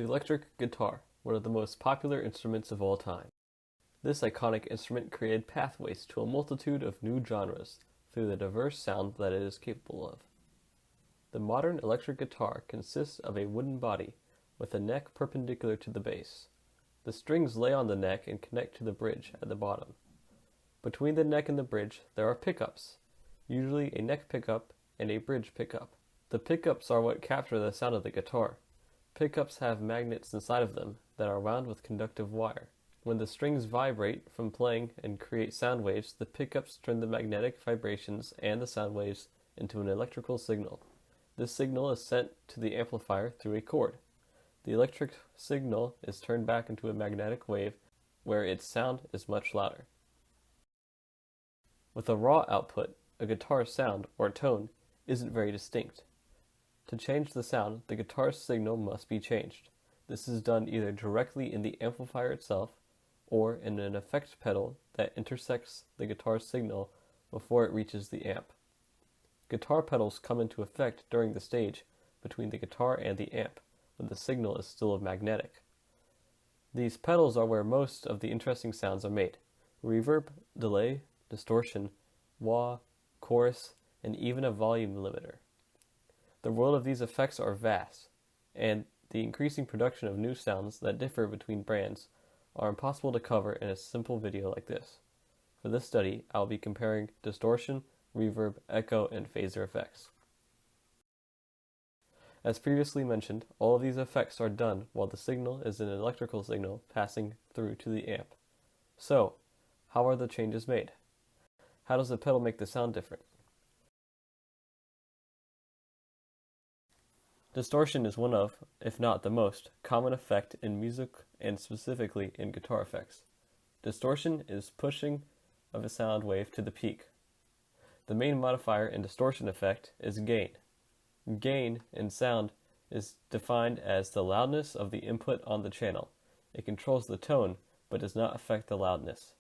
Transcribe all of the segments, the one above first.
The electric guitar, one of the most popular instruments of all time. This iconic instrument created pathways to a multitude of new genres through the diverse sound that it is capable of. The modern electric guitar consists of a wooden body with a neck perpendicular to the bass. The strings lay on the neck and connect to the bridge at the bottom. Between the neck and the bridge, there are pickups, usually a neck pickup and a bridge pickup. The pickups are what capture the sound of the guitar. Pickups have magnets inside of them that are wound with conductive wire. When the strings vibrate from playing and create sound waves, the pickups turn the magnetic vibrations and the sound waves into an electrical signal. This signal is sent to the amplifier through a cord. The electric signal is turned back into a magnetic wave where its sound is much louder. With a raw output, a guitar's sound, or tone, isn't very distinct. To change the sound, the guitar's signal must be changed. This is done either directly in the amplifier itself or in an effects pedal that intersects the guitar's signal before it reaches the amp. Guitar pedals come into effect during the stage between the guitar and the amp, when the signal is still magnetic. These pedals are where most of the interesting sounds are made: reverb, delay, distortion, wah, chorus, and even a volume limiter. The world of these effects are vast, and the increasing production of new sounds that differ between brands are impossible to cover in a simple video like this. For this study, I will be comparing distortion, reverb, echo, and phaser effects. As previously mentioned, all of these effects are done while the signal is an electrical signal passing through to the amp. So, how are the changes made? How does the pedal make the sound different? Distortion is one of, if not the most, common effect in music and specifically in guitar effects. Distortion is pushing of a sound wave to the peak. The main modifier in distortion effect is gain. Gain in sound is defined as the loudness of the input on the channel. It controls the tone, but does not affect the loudness.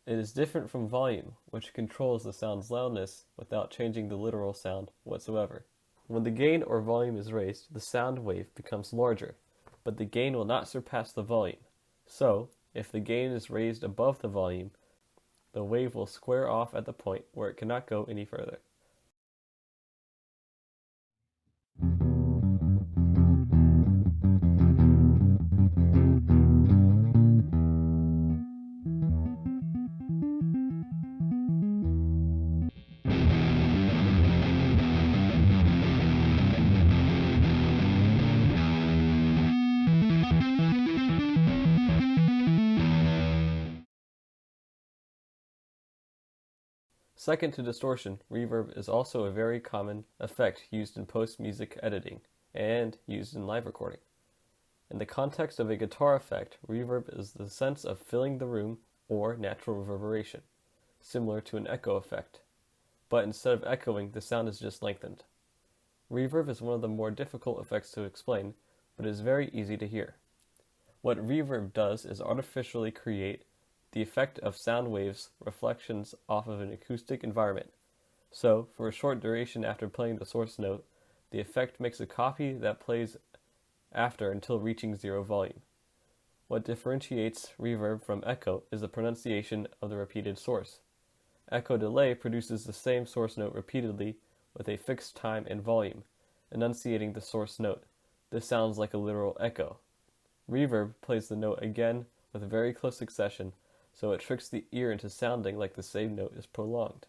It is different from volume, which controls the sound's loudness without changing the literal sound whatsoever. When the gain or volume is raised, the sound wave becomes larger, but the gain will not surpass the volume. So, if the gain is raised above the volume, the wave will square off at the point where it cannot go any further. Second to distortion, reverb is also a very common effect used in post-music editing and used in live recording. In the context of a guitar effect, reverb is the sense of filling the room or natural reverberation, similar to an echo effect. But instead of echoing, the sound is just lengthened. Reverb is one of the more difficult effects to explain, but is very easy to hear. What reverb does is artificially create the effect of sound waves reflections off of an acoustic environment. So, for a short duration after playing the source note, the effect makes a copy that plays after until reaching zero volume. What differentiates reverb from echo is the pronunciation of the repeated source. Echo delay produces the same source note repeatedly with a fixed time and volume, enunciating the source note. This sounds like a literal echo. Reverb plays the note again with a very close succession, so it tricks the ear into sounding like the same note is prolonged.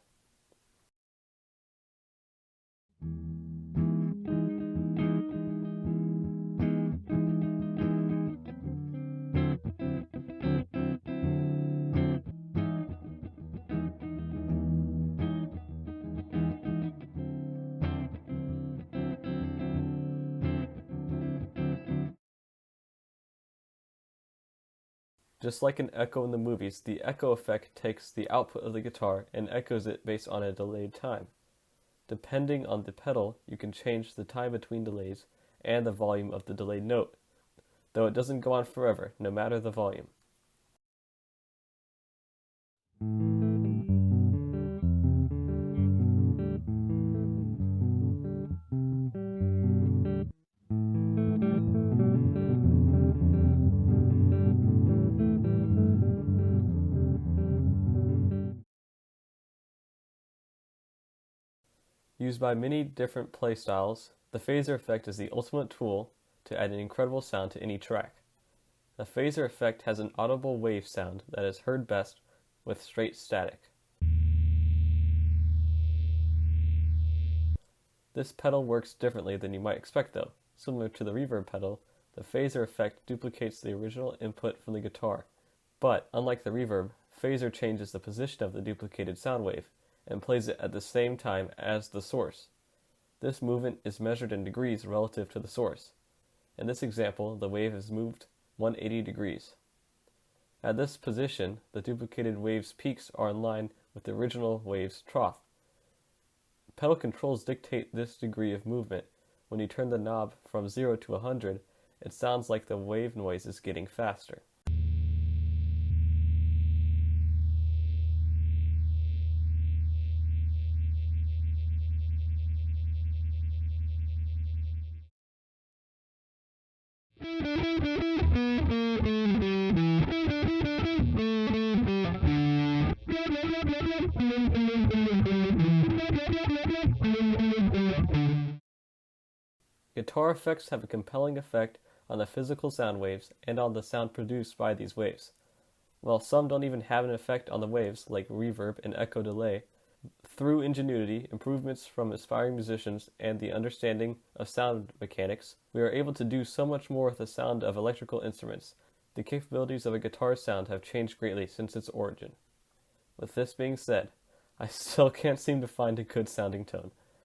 Just like an echo in the movies, the echo effect takes the output of the guitar and echoes it based on a delayed time. Depending on the pedal, you can change the time between delays and the volume of the delayed note, though it doesn't go on forever, no matter the volume. Used by many different playstyles, the phaser effect is the ultimate tool to add an incredible sound to any track. The phaser effect has an audible wave sound that is heard best with straight static. This pedal works differently than you might expect though. Similar to the reverb pedal, the phaser effect duplicates the original input from the guitar. But, unlike the reverb, phaser changes the position of the duplicated sound wave and plays it at the same time as the source. This movement is measured in degrees relative to the source. In this example, the wave is moved 180 degrees. At this position, the duplicated wave's peaks are in line with the original wave's trough. Pedal controls dictate this degree of movement. When you turn the knob from 0 to 100, it sounds like the wave noise is getting faster. Guitar effects have a compelling effect on the physical sound waves and on the sound produced by these waves. While some don't even have an effect on the waves, like reverb and echo delay, through ingenuity, improvements from aspiring musicians, and the understanding of sound mechanics, we are able to do so much more with the sound of electrical instruments. The capabilities of a guitar sound have changed greatly since its origin. With this being said, I still can't seem to find a good sounding tone.